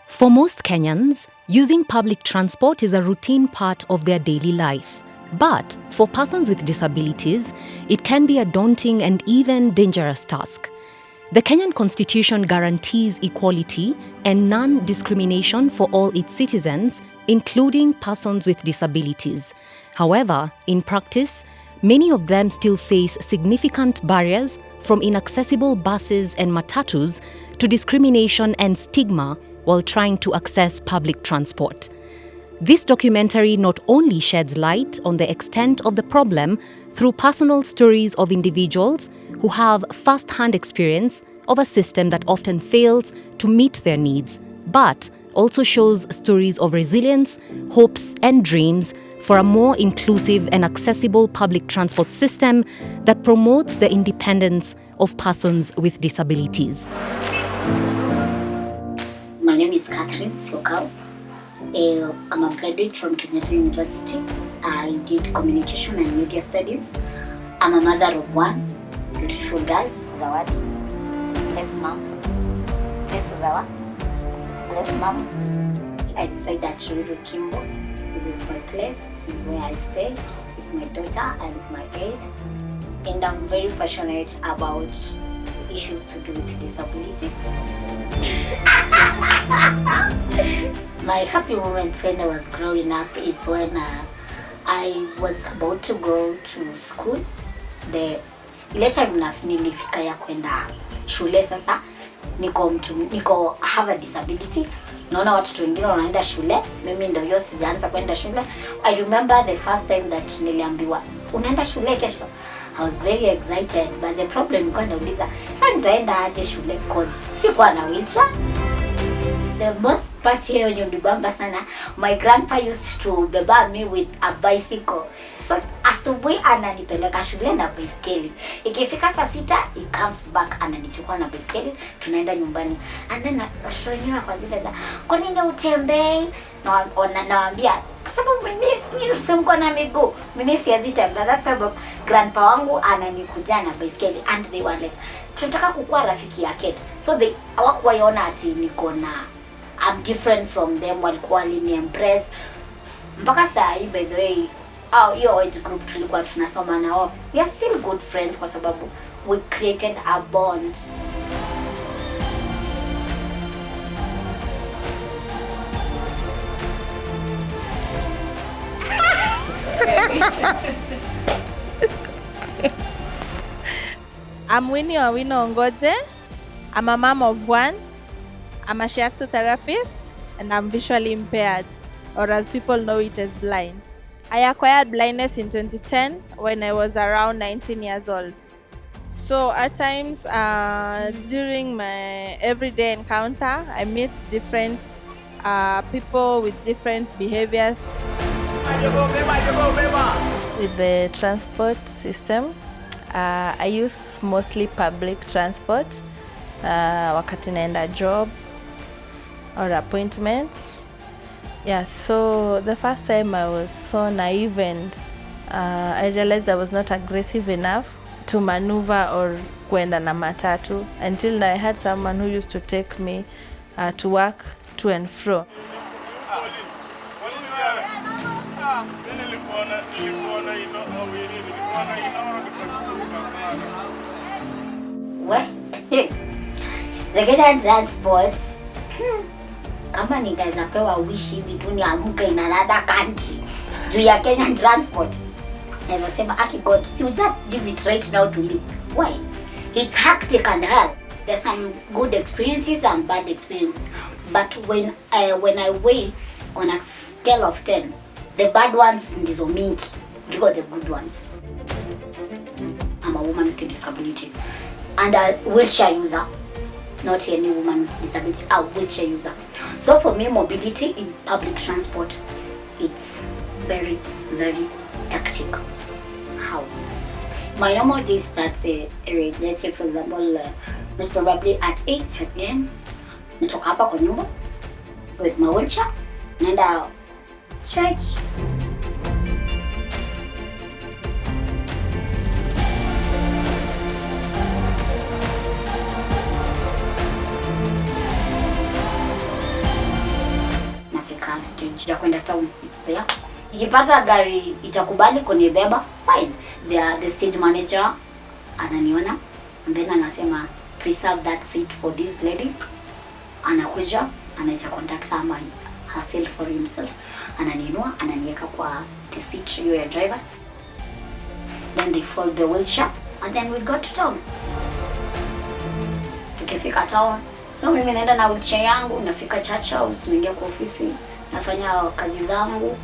For most Kenyans, using public transport is a routine part of their daily life. But for persons with disabilities, it can be a daunting and even dangerous task. The Kenyan Constitution guarantees equality and non-discrimination for all its citizens, including persons with disabilities. However, in practice, many of them still face significant barriers, from inaccessible buses and matatus to discrimination and stigma while trying to access public transport. This documentary not only sheds light on the extent of the problem through personal stories of individuals who have first-hand experience of a system that often fails to meet their needs, but also shows stories of resilience, hopes, and dreams for a more inclusive and accessible public transport system that promotes the independence of persons with disabilities. My name is Catherine Siokau. I'm a graduate from Kenyatta University. I did communication and media studies. I'm a mother of one beautiful girl. This is Zawadi. Bless mom. This is Zawa. Bless mom. I reside at Ruiru Kimbo. This is my place. This is where I stay with my daughter and with my aide. And I'm very passionate about issues to do with disability. My happy moments when I was growing up, it's when I was about to go to school. Ile time nilifika ya kwenda shule sasa, niko have a disability. Naona watoto wengine wanaenda shule, mimi ndio hiyo sijaanza kwenda shule. I remember the first time that niliambiwa unaenda shule kesho. I was very excited, but the problem nilikuwa nauliza, sasa nitaenda aje shule because sikuwa na wheelchair. The most part here when you nibamba sana, my grandpa used to beba me with a bicycle. So asubuhi ananipeleka shule na baiskeli. Ikifika saa 6, he comes back ananichukua na baiskeli, tunaenda nyumbani. And then watoto wengine wakazieleza, kwa nini utembei? Nawaambia sababu mimi simko na miguu. Mimi siwezi tembea. That's why grandpa wangu ananikuja na baiskeli, and they were like, tunataka kukuwa rafiki yake. So they hawakuiona ati niko na I'm different from them, walikuwa impress. Mpaka saa hii, by the way, hiyo age group tulikuwa tunasoma nao, we are still good friends kwa sababu we created a bond. I'm Winnie Owino Ongoje. I'm a mom of one. I'm a shiatsu therapist, and I'm visually impaired, or as people know it as blind. I acquired blindness in 2010 when I was around 19 years old. So at times, during my everyday encounter, I meet different people with different behaviors. With the transport system, I use mostly public transport wakati naenda job or appointments. Yeah, so the first time I was so naive, and I realized I was not aggressive enough to maneuver or kwenda na matatu until I had someone who used to take me to work to and fro. What? The Kenyan transport. Kama ningeweza pewa wish hivi tu niamke in another country juu ya Kenyan transport, naweza sema God, so just give it right now to me. Why? It's hectic and hard. There's some good experiences and bad experiences, but when I weigh on a scale of 10, the bad ones ndizo mingi kuliko the good ones. I'm a woman with a disability and a wheelchair user. Not any woman with disability, a wheelchair user. So for me, mobility in public transport, it's very, very hectic. How? My normal day starts, let's say for example, most probably at 8 p.m. Nitoka hapa kwa nyumba with my wheelchair, naenda stretch, stage ya kwenda town, it's there. Ikipata gari itakubali kunibeba, fine. The stage manager ananiona and then anasema preserve that seat for this lady. Anakuja, anaita conductor ama herself for himself, ananinua, ananiweka kwa the seat hiyo ya driver. Then they fold the wheelchair and then we go to town. Tukifika town, so mimi naenda na wheelchair yangu, nafika church house, naingia kwa ofisi, nafanya kazi zangu.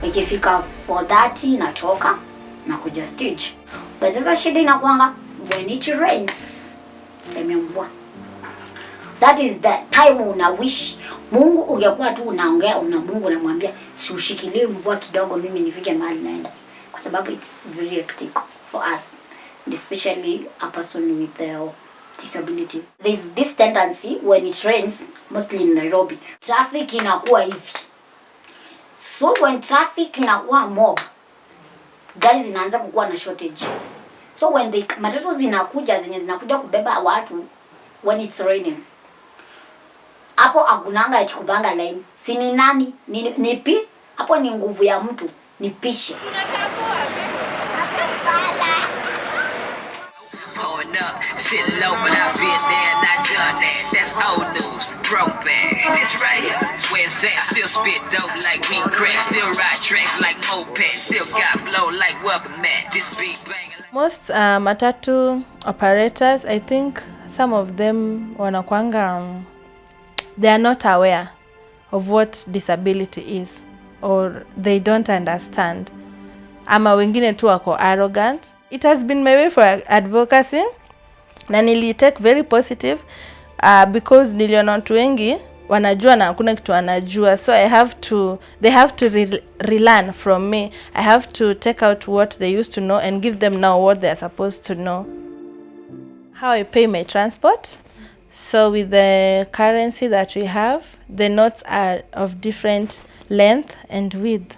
Ikifika 4:30 natoka na kuja stage. But sasa shida inakuanga when it rains, time ya mvua. That is the time una wish Mungu ungekuwa tu unaongea una Mungu unamwambia si ushikilie mvua kidogo mimi nifike mahali naenda, kwa sababu it's very hectic for us, especially a person with disability. There's this tendency when it rains, mostly in Nairobi, traffic inakuwa hivi. So when traffic inakuwa mob, gari zinaanza kukuwa na shortage. So when the matatu zinakuja kubeba watu when it's raining, hapo akunanga eti kubanga line. Si ni nani? Nipi? Hapo ni nguvu ya mtu. Nipishe. Sit low, but I've been there and I done that. That's old news, throwback. This right here is where it's at. Still spit dope like we crack. Still ride tracks like mopeds. Still got flow like welcome mat. This beat banging. Most matatu operators, I think some of them wanakuanga they are not aware of what disability is, or they don't understand. Ama wengine tu wako arrogant. It has been my way for advocacy na take very positive because niliona watu wengi wanajua na hakuna kitu wanajua, so they have to relearn from me. I have to take out what they used to know and give them now what they are supposed to know. How I pay my transport. So with the currency that we have, the notes are of different length and width.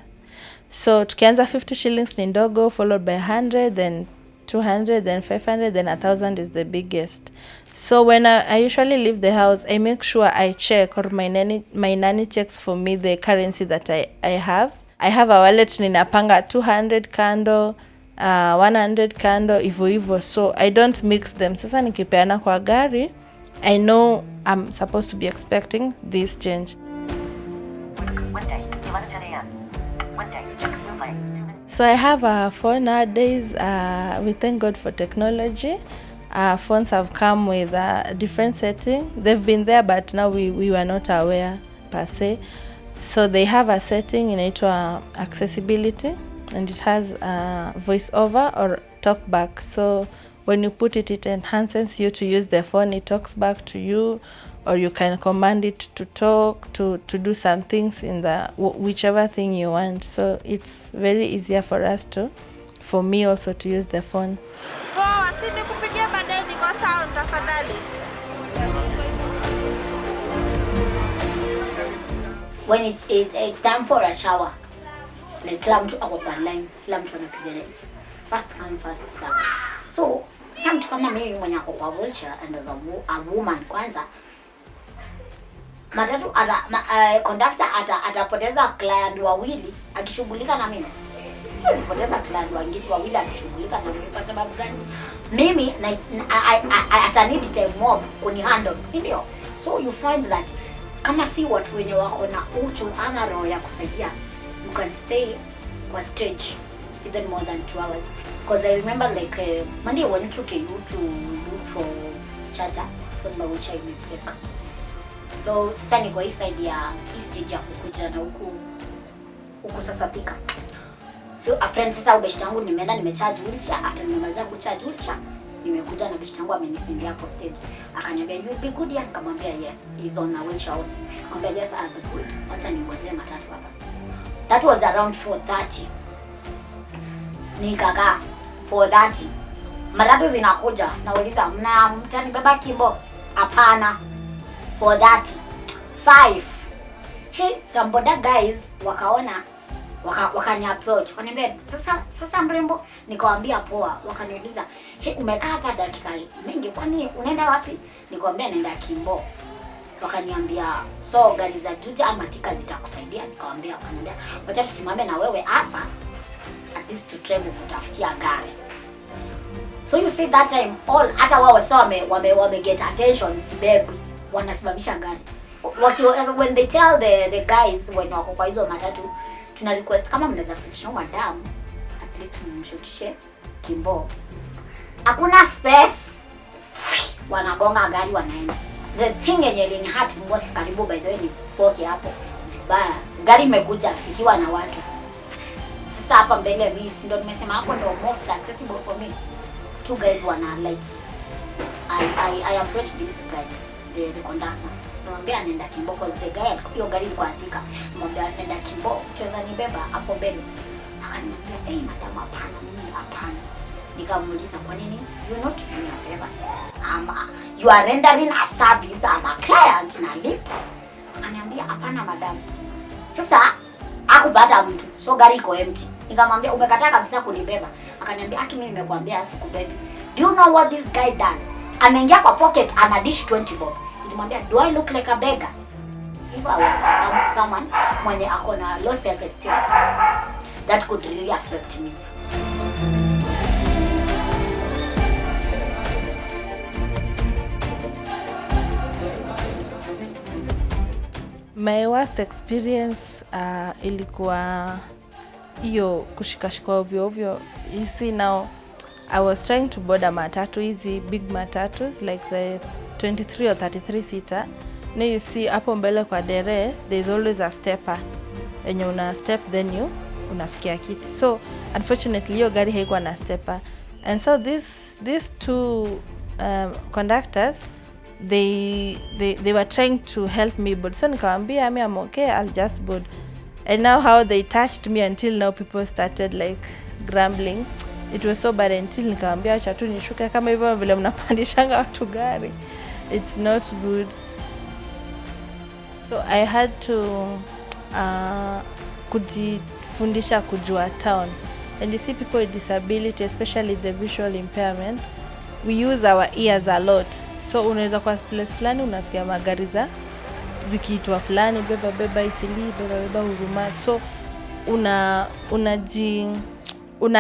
So tukianza 50 shillings ni ndogo, followed by 100, then 200, then 500, then 1,000 is the biggest. So when I usually leave the house, I make sure I check, or my nanny checks for me the currency that I have. I have a wallet ninapanga 200 kando, 100 kando, hivyo. So I don't mix them. Sasa nikipeana kwa gari, I know I'm supposed to be expecting this change. Wednesday, 11:10 a.m. Wednesday, blue play, 2 minutes. So I have a phone nowadays. We thank God for technology. Phones have come with a different setting. They've been there, but now we were not aware per se. So they have a setting inaitwa accessibility, and it has voice over or talk back. So when you put it, it enhances you to use the phone. It talks back to you, or you can command it to talk, to do some things in the whichever thing you want. So it's very easier for me also to use the phone. When it's time for a shower, like kila mtu ako kwa line, kila mtu anapiga lights. First come first serve. So sasa mtu kama mimi mwenye ako kwa wheelchair and as a woman kwanza, matatu conductor atapoteza client wawili akishughulika na mimi. Asipoteza client wawili akishughulika na mimi kwa sababu gani? Mimi I need time mob kuni handle, si ndio? So you find that kama si watu wenye wako na uchu ama roho ya kusaidia, you can stay kwa stage even more than 2 hours. Because I remember like Monday I went to KU to look for charger because my wheelchair may break. So sasa niko hii side ya stage ya kukuja na huku sasa pika. So a friend sasa ubeshti yangu nimeenda nimecharge wheelchair, after nimemaliza kucharge wheelchair nimekuja na beshti yangu amenisindia hapo stage. Akaniambia you be good, ya nikamwambia yes, he's on a wheelchair also. Nikamwambia yes, I'll be good. Acha ningoje matatu hapa. That was around 4:30. Nikakaa 4:30. Matatu zinakuja, nauliza mtanibeba Kimbo? Hapana. 4:30. 5. Hey, some boda guys wakaona wakani approach. Wakaniambia sasa mrembo, nikawaambia poa. Wakaniuliza, "Hey, umekaa hapa dakika mingi, kwani unaenda wapi?" Nikamwambia naenda Kimbo. Wakaniambia, "So gari za Juja ama Thika zitakusaidia?" Nikamwambia, wakaniambia, "Wacha tusimame na wewe hapa at least to travel kutafutia gari." So you see that time all hata wao sawa wame get attention, si babe, wanasimamisha gari. When they tell the guys when wako kwa hizo matatu, tuna request kama mnaweza fikisha madam at least mshukishe Kimbo. Hakuna space. Wanagonga gari wanaenda. The thing yenye ilini hurt most karibu by the way ni fork hapo. Vibaya. Gari imekuja ikiwa na watu. Sasa hapa mbele mimi si ndo nimesema hapo ndo most accessible for me. Two guys wana light. I approached this guy, the conductor. Namwambia anaenda Kimbo cause the guy hiyo gari ilikuwa Thika. Namwambia anaenda Kimbo, cheza nibeba hapo mbele. Akaniambia, "Hey madam, hapana, mimi hapana." Nikamuuliza, "Kwa nini? You not doing a favor. You are rendering a service, I'm a client na lipa." Akaniambia, "Hapana madam." Sasa hakupata mtu. So gari iko empty. Nikamwambia, "Umekataa kabisa kunibeba." Akaniambia, "Aki mimi nimekuambia sikubebi." Do you know what this guy does? Anaingia kwa pocket ana dish 20 bob. Nilimwambia, "Do I look like a beggar?" If I was someone mwenye ako na low self esteem, that could really affect me. My worst experience ilikuwa hiyo kushikashika ovyo ovyo. You see now, I was trying to board a matatu, easy big matatus like the 23 or 33 seater. Now you see hapo mbele kwa dere there is always a stepper. Enye una step then you unafikia kiti. So unfortunately hiyo gari haikuwa na stepper. And so these two conductors they were trying to help me board. So nikamwambia I'm okay, I'll just board. And now how they touched me until now people started like grumbling. It was so bad until nikamwambia acha tu nishuke kama hivyo vile mnapandishanga watu gari. It's not good. So I had to kujifundisha kujua town. And you see people with disability, especially the visual impairment, we use our ears a lot. So unaweza kwa place fulani unasikia magari za zikiitwa fulani, beba Isili, beba Huruma. So una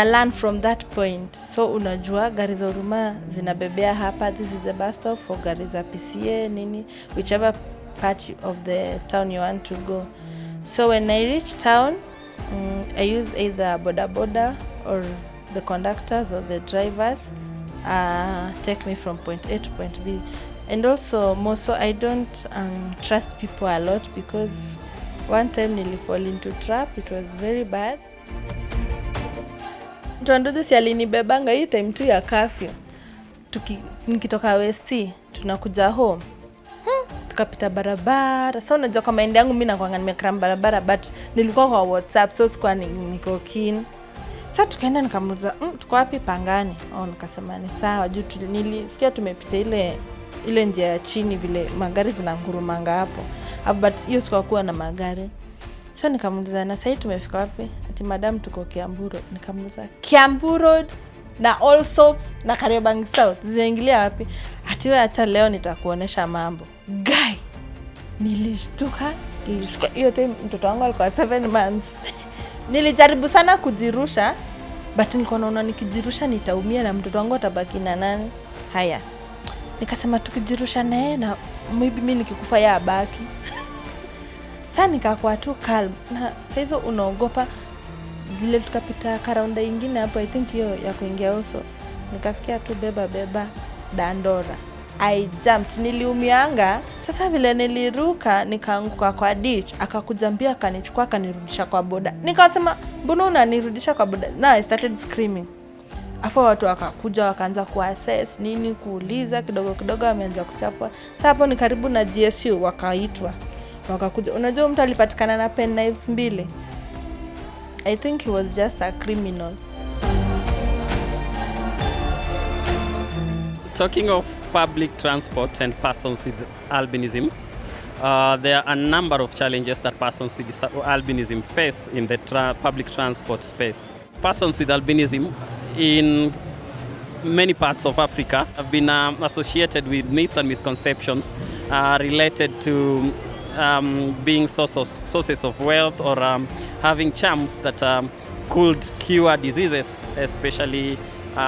learn from that point. So unajua gari za Huruma zinabebea hapa, this is the bus stop for gari za PCA nini, whichever part of the town you want to go. So when I reach town, I use either boda or the conductors or the drivers take me from point A to point B. And also more so I don't trust people a lot because one time nili fall into trap. It was very bad. Tuanduthi alinibebanga hii time tu ya curfew. Nikitoka West tunakuja home. Tukapita barabara. So unajua kama ende yangu mimi nakuanga nimekram barabara but nilikuwa kwa WhatsApp so sikuwa niko keen. Sasa tukaenda nikamuuliza, "Tuko wapi Pangani?" Nikasema ni sawa juu nilisikia tumepita ile njia ya chini vile magari zinangurumanga hapo. But hiyo sikuwa kuwa na magari. So nikamuuliza, "Na sasa tumefika wapi?" Ati madam tuko Kiambu Road. Nikamuuliza, "Kiambu Road na All Soaps na Kariobangi South zinaingilia wapi?" Ati wewe hata leo nitakuonesha mambo. Guy, nilishtuka. Hiyo time mtoto wangu alikuwa 7 months. Nilijaribu sana kujirusha but nilikuwa naona nikijirusha nitaumia na mtoto wangu atabaki na nani. Haya. Nikasema tukijirusha naye na maybe mimi nikikufa ya abaki. Sasa nikakuwa tu calm. Na sasa hizo unaogopa vile tukapita karaunda nyingine hapo, I think hiyo ya kuingia also. Nikasikia tu beba Dandora. I jumped, niliumianga. Sasa vile niliruka nikaanguka kwa ditch, akakujambia akanichukua akanirudisha kwa boda. Nikasema, "Mbona unanirudisha kwa boda?" Na I started screaming. Afa watu wakakuja wakaanza kuassess nini, kuuliza kidogo wameanza kuchapwa. Sasa hapo ni karibu na GSU wakaitwa. Wakakuja. Unajua mtu alipatikana na pen knives 2. I think he was just a criminal. Talking of public transport and persons with albinism, there are a number of challenges that persons with albinism face in the public transport space. Persons with albinism in many parts of Africa have been associated with myths and misconceptions related to being sources of wealth or having charms that could cure diseases, especially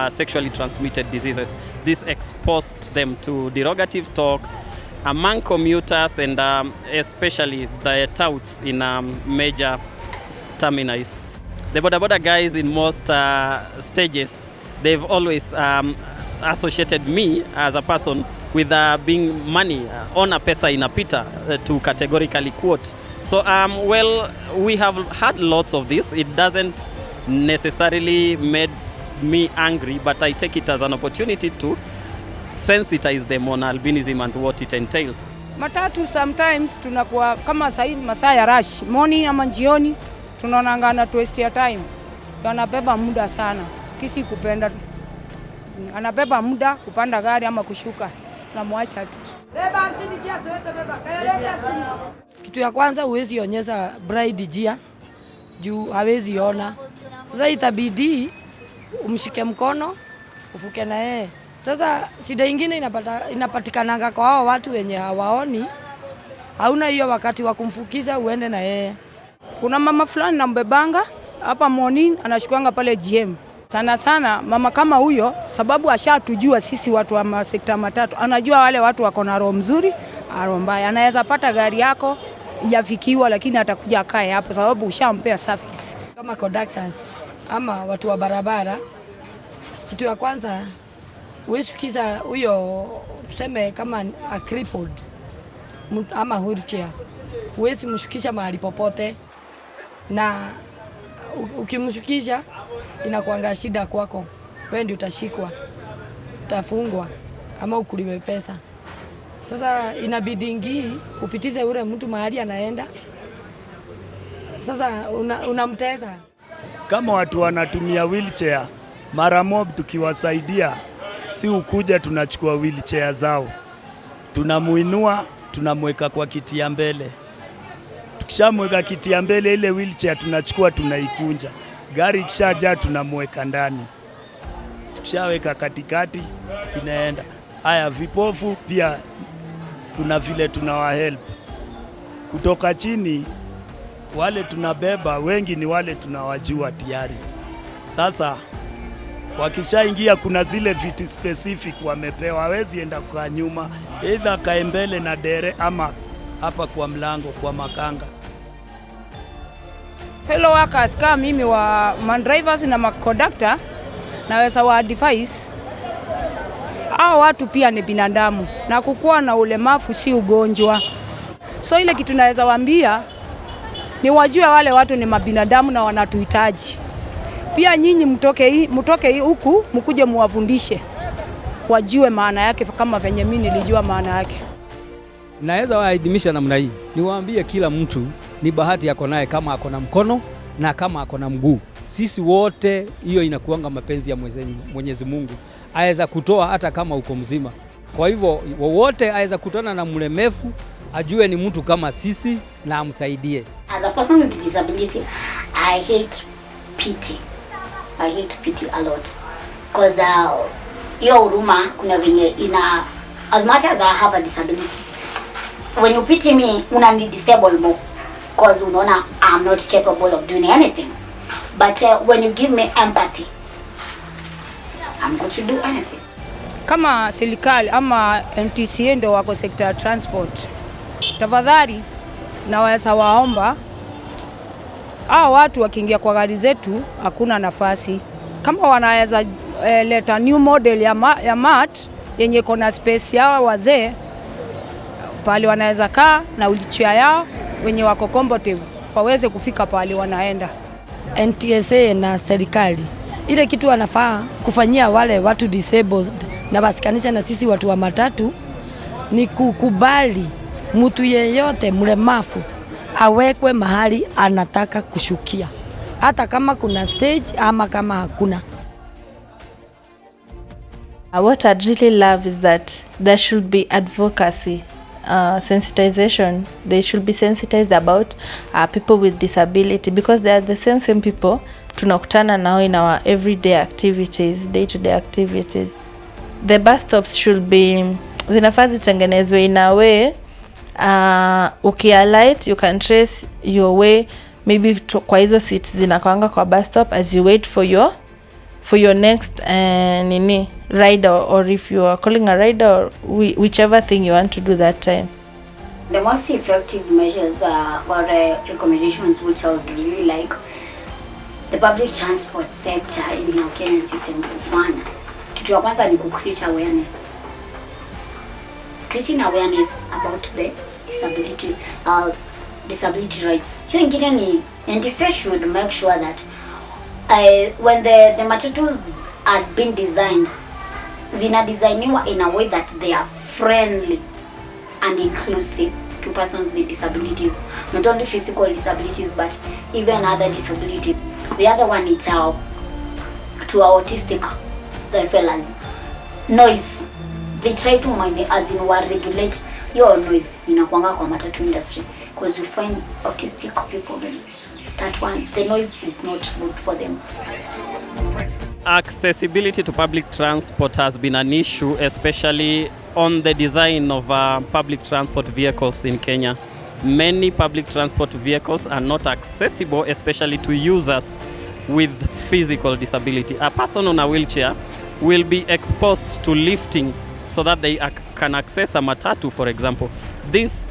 sexually transmitted diseases. This exposed them to derogative talks among commuters and especially the touts in major terminals. The boda guys in most stages, they've always associated me as a person with being money, ona pesa inapita, to categorically quote. So, well, we have had lots of this. It doesn't necessarily made me angry, but I take it as an opportunity to sensitize them on albinism and what it entails. Matatu sometimes tunakuwa kama masaa ya rush, morning ama jioni, tunaonangana waste ya time. Anabeba muda sana. Kisi kupenda. Anabeba muda kupanda gari ama kushuka. Namwacha tu. Beba msidi kia siweze beba. Kitu ya kwanza huwezi onyesha bride jia juu hawezi ona. Sasa itabidi umshike mkono ufuke na yeye. Sasa shida ingine inapatikananga kwa hao watu wenye hawaoni. Hauna hiyo wakati wa kumfukiza uende na yeye. Kuna mama fulani nambebanga hapa morning anashukuanga pale GM. Sana sana mama kama huyo, sababu ashatujua sisi watu wa sekta matatu, anajua wale watu wako na roho mzuri, roho mbaya. Anaweza pata gari yako yafikiwa, lakini atakuja akae hapo sababu ushampea service. Kama conductors ama watu wa barabara, kitu ya kwanza uweshukiza huyo tuseme kama a crippled ama wheelchair, uwezi mshukisha mahali popote, na ukimshukisha inakuanga shida kwako. Wewe ndio utashikwa, utafungwa ama ukuliwe pesa. Sasa inabidingi upitize ule mtu mahali anaenda. Sasa unamteza. Kama watu wanatumia wheelchair, mara mob tukiwasaidia, si ukuja tunachukua wheelchair zao, tunamuinua, tunamweka kwa kiti ya mbele. Tukishamweka kiti ya mbele, ile wheelchair tunachukua tunaikunja. Gari kishaja tunamweka ndani. Tukishaweka katikati inaenda. Haya, vipofu pia kuna vile tunawahelp. Kutoka chini wale tunabeba wengi ni wale tunawajua tayari. Sasa wakishaingia kuna zile viti specific wamepewa, hawezi enda kwa nyuma, either kae mbele na dere ama hapa kwa mlango kwa makanga. Fellow workers kama mimi wa man drivers na maconductor naweza wa advice, hao watu pia ni binadamu na kukuwa na ulemavu si ugonjwa. So ile kitu naweza waambia ni wajue wale watu ni mabinadamu na wanatuhitaji. Pia nyinyi mtoke huku mkuje muwafundishe wajue maana yake kama venye mimi nilijua maana yake. Naweza waadhimisha namna hii. Niwaambie kila mtu ni bahati yako naye, kama ako na mkono na kama ako na mguu. Sisi wote hiyo inakuanga mapenzi ya Mwenyezi Mungu. Aweza kutoa hata kama uko mzima. Kwa hivyo wote aweza kutana na mlemevu, ajue ni mtu kama sisi na amsaidie. As a person with disability, I hate pity. I hate pity a lot. Because hiyo huruma kuna venye as much as I have a disability, when you pity me, unani disable more. Because unaona I'm not capable of doing anything. But when you give me empathy, I'm going to do anything. Kama serikali ama MTCA ndio wako sekta ya transport, tafadhali naweza waomba hao watu wakiingia kwa gari zetu hakuna nafasi. Kama wanaweza leta new model ya mat yenye kona space yao wazee pale wanaweza kaa na wheelchair yao wenye wako comfortable waweze kufika pale wanaenda. NTSA na serikali ile kitu wanafaa kufanyia wale watu disabled na basikanisha na sisi watu wa matatu ni kukubali mtu yeyote mlemavu awekwe mahali anataka kushukia, hata kama kuna stage ama kama hakuna. What I'd really love is that there should be advocacy sensitization. They should be sensitized about people with disability, because they are the same people tunakutana nao in our everyday activities, day-to-day activities. The bus stops should be, zinafaa zitengenezwe in a way ukialight you can trace your way maybe kwa hizo seats zinakwanga kwa bus stop as you wait for your next ride, or if you are calling a rider, or whichever thing you want to do that time. The most effective measures or recommendations which I would really like the public transport sector in our Kenyan system kufanya. Kitu ya kwanza ni create awareness. Creating awareness about the disability rights. Hiyo ingine ni NTSA should make sure that when the matatus are being designed, zina designiwa in a way that they are friendly and inclusive to persons with disabilities, not only physical disabilities but even other disabilities. The other one is to our autistic fellas. Noise. They try to as in regulate your noise inakwanga kwa matatu industry, because you find autistic people, that one, the noise is not good for them. Accessibility to public transport has been an issue, especially on the design of public transport vehicles in Kenya. Many public transport vehicles are not accessible, especially to users with physical disability. A person on a wheelchair will be exposed to lifting so that they can access a matatu, for example. This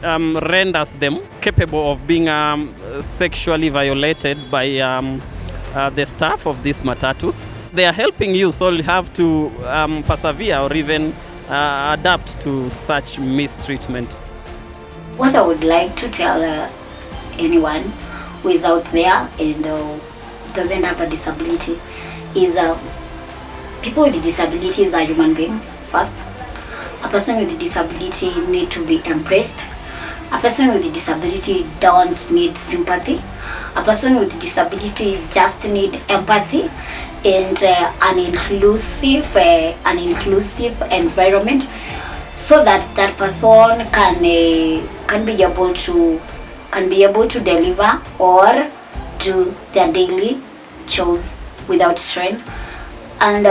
renders them capable of being sexually violated by the staff of these matatus. They are helping you, so you have to persevere or even adapt to such mistreatment. What I would like to tell anyone who is out there and doesn't have a disability is people with disabilities are human beings first. A person with disability need to be embraced. A person with disability don't need sympathy. A person with disability just need empathy and an inclusive environment, so that that person can be able to deliver or do their daily chores without strain. And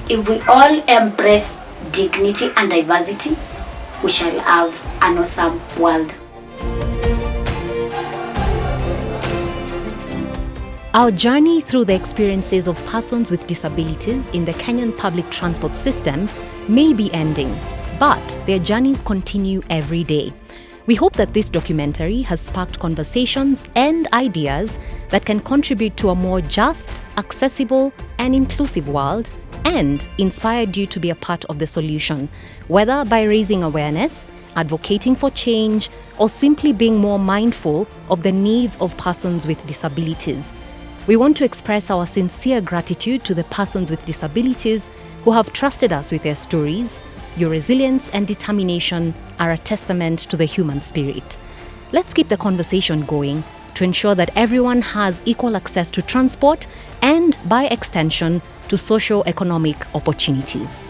if we all embrace dignity and diversity, we shall have an awesome world. Our journey through the experiences of persons with disabilities in the Kenyan public transport system may be ending, but their journeys continue every day. We hope that this documentary has sparked conversations and ideas that can contribute to a more just, accessible, and inclusive world, and inspired you to be a part of the solution, whether by raising awareness, advocating for change, or simply being more mindful of the needs of persons with disabilities. We want to express our sincere gratitude to the persons with disabilities who have trusted us with their stories. Your resilience and determination are a testament to the human spirit. Let's keep the conversation going to ensure that everyone has equal access to transport and, by extension, to socio-economic opportunities.